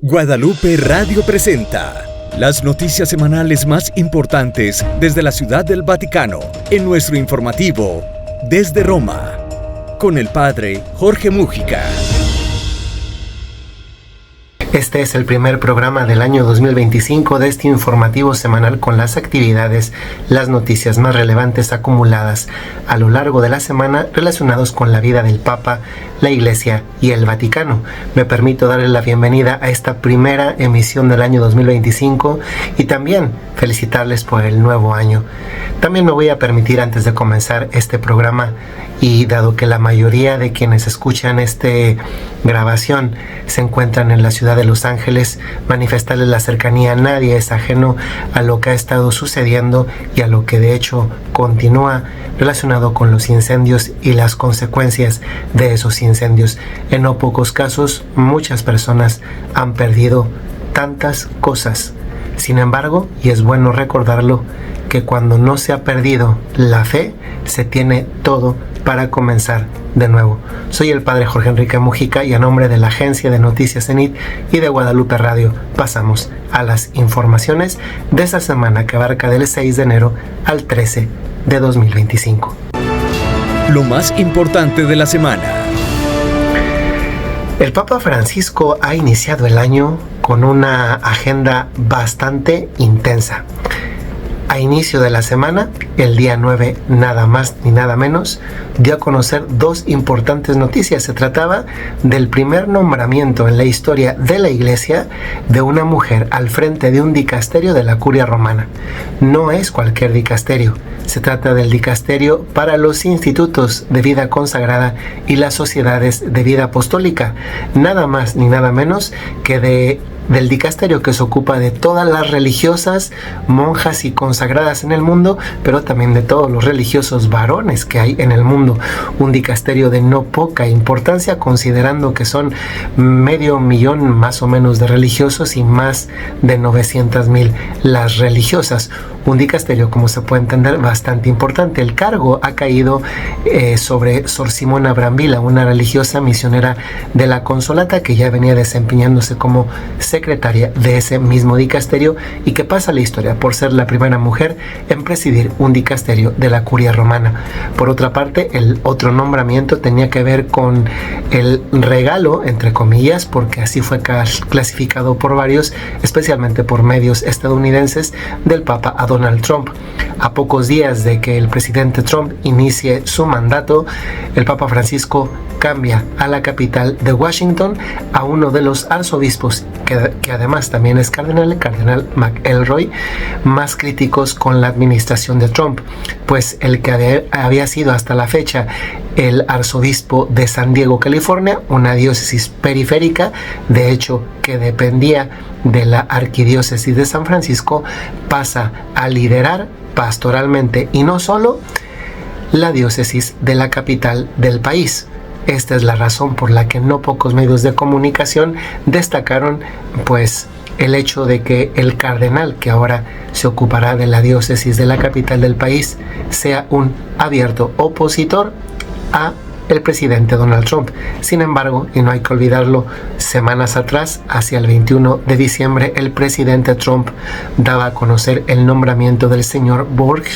Guadalupe Radio presenta las noticias semanales más importantes desde la Ciudad del Vaticano en nuestro informativo Desde Roma, con el Padre Jorge Múgica. Este es el primer programa del año 2025 de este informativo semanal con las actividades, las noticias más relevantes acumuladas a lo largo de la semana relacionados con la vida del Papa, la Iglesia y el Vaticano. Me permito darle la bienvenida a esta primera emisión del año 2025 y también felicitarles por el nuevo año. También me voy a permitir, antes de comenzar este programa, y dado que la mayoría de quienes escuchan esta grabación se encuentran en la ciudad de Los Ángeles, manifestarles la cercanía. Nadie es ajeno a lo que ha estado sucediendo y a lo que de hecho continúa relacionado con los incendios y las consecuencias de esos incendios. En no pocos casos, muchas personas han perdido tantas cosas. Sin embargo, y es bueno recordarlo, que cuando no se ha perdido la fe, se tiene todo para comenzar de nuevo. Soy el Padre Jorge Enrique Múgica y a nombre de la Agencia de Noticias Zenit y de Guadalupe Radio pasamos a las informaciones de esta semana que abarca del 6 de enero al 13 de 2025. Lo más importante de la semana. El Papa Francisco ha iniciado el año con una agenda bastante intensa. A inicio de la semana, el día 9, nada más ni nada menos, dio a conocer dos importantes noticias. Se trataba del primer nombramiento en la historia de la Iglesia de una mujer al frente de un dicasterio de la Curia Romana. No es cualquier dicasterio, se trata del dicasterio para los institutos de vida consagrada y las sociedades de vida apostólica. Nada más ni nada menos que del dicasterio que se ocupa de todas las religiosas, monjas y consagradas en el mundo, pero también de todos los religiosos varones que hay en el mundo. Un dicasterio de no poca importancia, considerando que son 500,000 más o menos de religiosos y más de 900,000 las religiosas. Un dicasterio, como se puede entender, bastante importante. El cargo ha caído sobre Sor Simona Brambilla, una religiosa misionera de la Consolata que ya venía desempeñándose como secretaria de ese mismo dicasterio y que pasa a la historia por ser la primera mujer en presidir un dicasterio de la Curia Romana. Por otra parte, el otro nombramiento tenía que ver con el regalo, entre comillas, porque así fue clasificado por varios, especialmente por medios estadounidenses, del Papa a Donald Trump. A pocos días de que el presidente Trump inicie su mandato, el Papa Francisco cambia a la capital de Washington a uno de los arzobispos que además también es cardenal, el cardenal McElroy, más críticos con la administración de Trump, pues el que había sido hasta la fecha el arzobispo de San Diego, California, una diócesis periférica, de hecho que dependía de la arquidiócesis de San Francisco, pasa a liderar pastoralmente y no solo la diócesis de la capital del país. Esta es la razón por la que no pocos medios de comunicación destacaron pues el hecho de que el cardenal que ahora se ocupará de la diócesis de la capital del país sea un abierto opositor a el presidente Donald Trump. Sin embargo, y no hay que olvidarlo, semanas atrás, hacia el 21 de diciembre, el presidente Trump daba a conocer el nombramiento del señor Burke,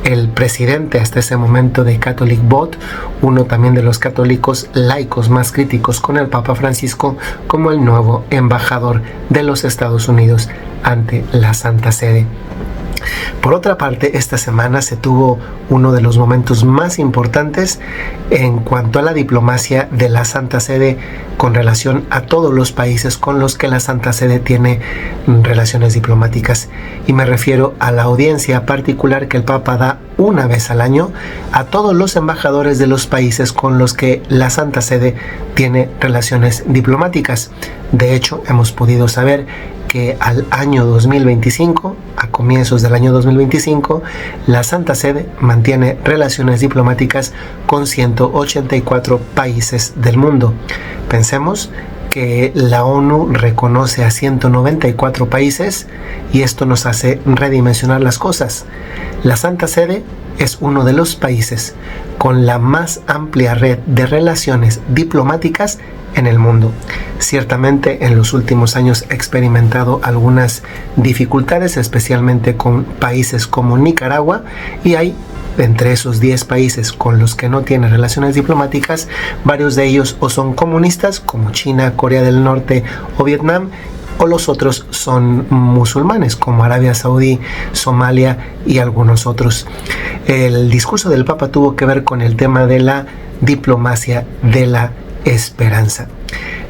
el presidente hasta ese momento de Catholic Vote, uno también de los católicos laicos más críticos con el Papa Francisco, como el nuevo embajador de los Estados Unidos ante la Santa Sede. Por otra parte, esta semana se tuvo uno de los momentos más importantes en cuanto a la diplomacia de la Santa Sede con relación a todos los países con los que la Santa Sede tiene relaciones diplomáticas. Y me refiero a la audiencia particular que el Papa da una vez al año a todos los embajadores de los países con los que la Santa Sede tiene relaciones diplomáticas. De hecho, hemos podido saber que al año 2025, a comienzos del año 2025, la Santa Sede mantiene relaciones diplomáticas con 184 países del mundo. Pensemos que la ONU reconoce a 194 países y esto nos hace redimensionar las cosas. La Santa Sede es uno de los países con la más amplia red de relaciones diplomáticas en el mundo. Ciertamente en los últimos años he experimentado algunas dificultades, especialmente con países como Nicaragua, y hay entre esos 10 países con los que no tiene relaciones diplomáticas, varios de ellos o son comunistas como China, Corea del Norte o Vietnam, o los otros son musulmanes como Arabia Saudí, Somalia y algunos otros. El discurso del Papa tuvo que ver con el tema de la diplomacia de la esperanza.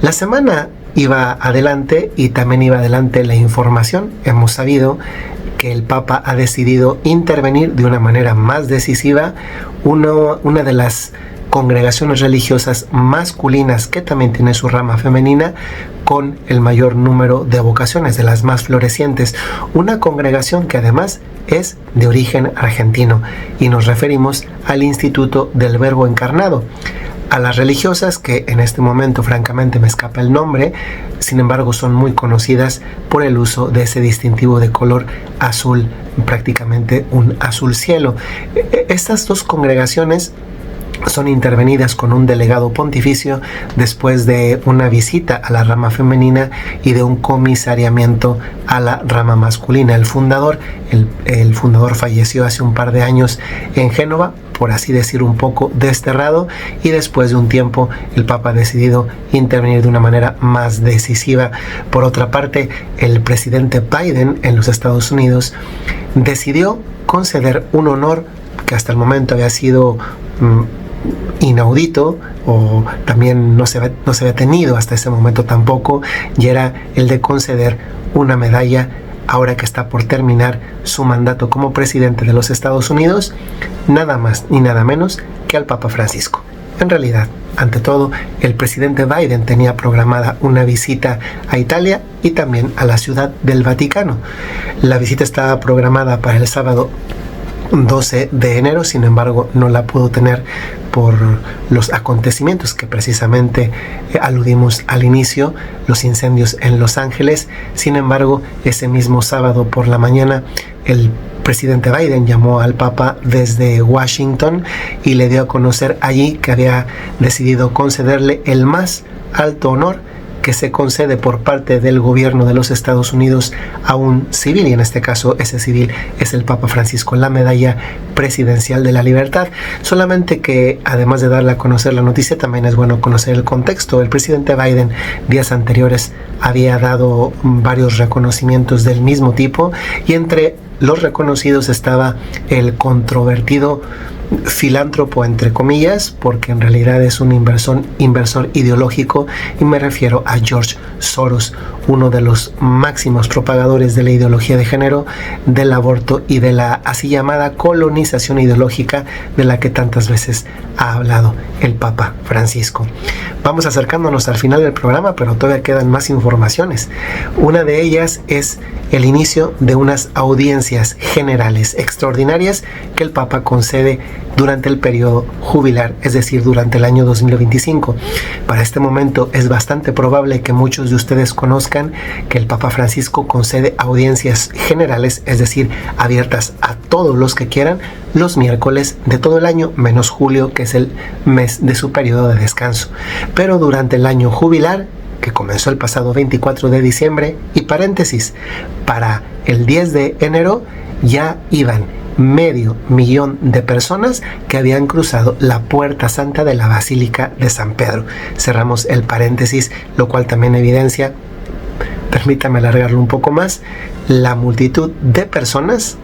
La semana iba adelante y también iba adelante la información. Hemos sabido que el Papa ha decidido intervenir de una manera más decisiva una de las congregaciones religiosas masculinas que también tiene su rama femenina con el mayor número de vocaciones, de las más florecientes, una congregación que además es de origen argentino, y nos referimos al Instituto del Verbo Encarnado. A las religiosas, que en este momento francamente me escapa el nombre, sin embargo son muy conocidas por el uso de ese distintivo de color azul, prácticamente un azul cielo. Estas dos congregaciones son intervenidas con un delegado pontificio después de una visita a la rama femenina y de un comisariamiento a la rama masculina. El fundador falleció hace un par de años en Génova, por así decir, un poco desterrado, y después de un tiempo el Papa ha decidido intervenir de una manera más decisiva. Por otra parte, el presidente Biden en los Estados Unidos decidió conceder un honor que hasta el momento había sido inaudito, o también no se había tenido hasta ese momento tampoco, y era el de conceder una medalla ahora que está por terminar su mandato como presidente de los Estados Unidos, nada más ni nada menos que al Papa Francisco. En realidad, ante todo, el presidente Biden tenía programada una visita a Italia y también a la Ciudad del Vaticano. La visita estaba programada para el sábado 12 de enero, sin embargo no la pudo tener por los acontecimientos que precisamente aludimos al inicio, los incendios en Los Ángeles. Sin embargo, ese mismo sábado por la mañana, el presidente Biden llamó al Papa desde Washington y le dio a conocer allí que había decidido concederle el más alto honor que se concede por parte del gobierno de los Estados Unidos a un civil, y en este caso ese civil es el Papa Francisco, la medalla presidencial de la libertad. Solamente que además de darle a conocer la noticia, también es bueno conocer el contexto. El presidente Biden días anteriores había dado varios reconocimientos del mismo tipo, y entre los reconocidos estaba el controvertido filántropo, entre comillas, porque en realidad es un inversor ideológico, y me refiero a George Soros, uno de los máximos propagadores de la ideología de género, del aborto y de la así llamada colonización ideológica de la que tantas veces ha hablado el Papa Francisco. Vamos acercándonos al final del programa, pero todavía quedan más informaciones. Una de ellas es el inicio de unas audiencias generales extraordinarias que el Papa concede durante el periodo jubilar, es decir, durante el año 2025. Para este momento es bastante probable que muchos de ustedes conozcan que el Papa Francisco concede audiencias generales, es decir, abiertas a todos los que quieran, los miércoles de todo el año, menos julio, que es el mes de su periodo de descanso. Pero durante el año jubilar, que comenzó el pasado 24 de diciembre, y paréntesis, para el 10 de enero ya iban 500,000 de personas que habían cruzado la puerta santa de la Basílica de San Pedro. Cerramos el paréntesis, lo cual también evidencia, permítame alargarlo un poco más, la multitud de personas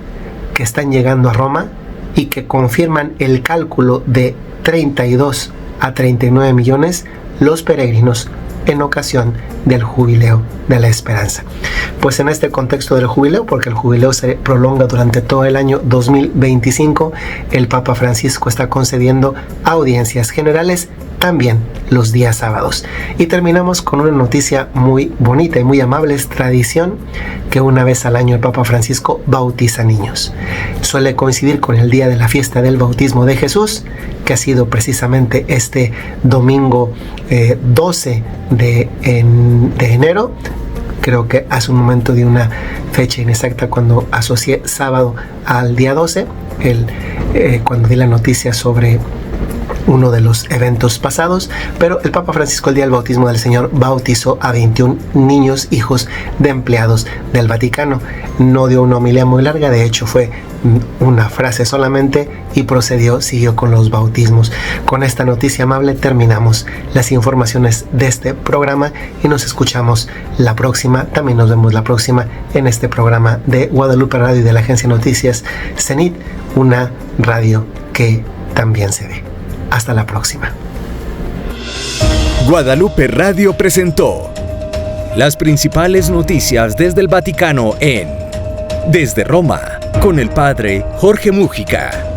que están llegando a Roma y que confirman el cálculo de 32 a 39 millones los peregrinos en ocasión del Jubileo de la Esperanza. Pues en este contexto del jubileo, porque el jubileo se prolonga durante todo el año 2025, el Papa Francisco está concediendo audiencias generales también los días sábados. Y terminamos con una noticia muy bonita y muy amable. Es tradición que una vez al año el Papa Francisco bautiza niños. Suele coincidir con el día de la fiesta del bautismo de Jesús, que ha sido precisamente este domingo 12 de enero. Creo que hace un momento di una fecha inexacta cuando asocié sábado al día 12, cuando di la noticia sobre uno de los eventos pasados, pero el Papa Francisco el día del bautismo del Señor bautizó a 21 niños, hijos de empleados del Vaticano. No dio una homilía muy larga, de hecho fue una frase solamente y siguió con los bautismos. Con esta noticia amable terminamos las informaciones de este programa y nos escuchamos la próxima. También nos vemos la próxima en este programa de Guadalupe Radio y de la agencia Noticias Zenit, una radio que también se ve. Hasta la próxima. Guadalupe Radio presentó las principales noticias desde el Vaticano en Desde Roma, con el padre Jorge Múgica.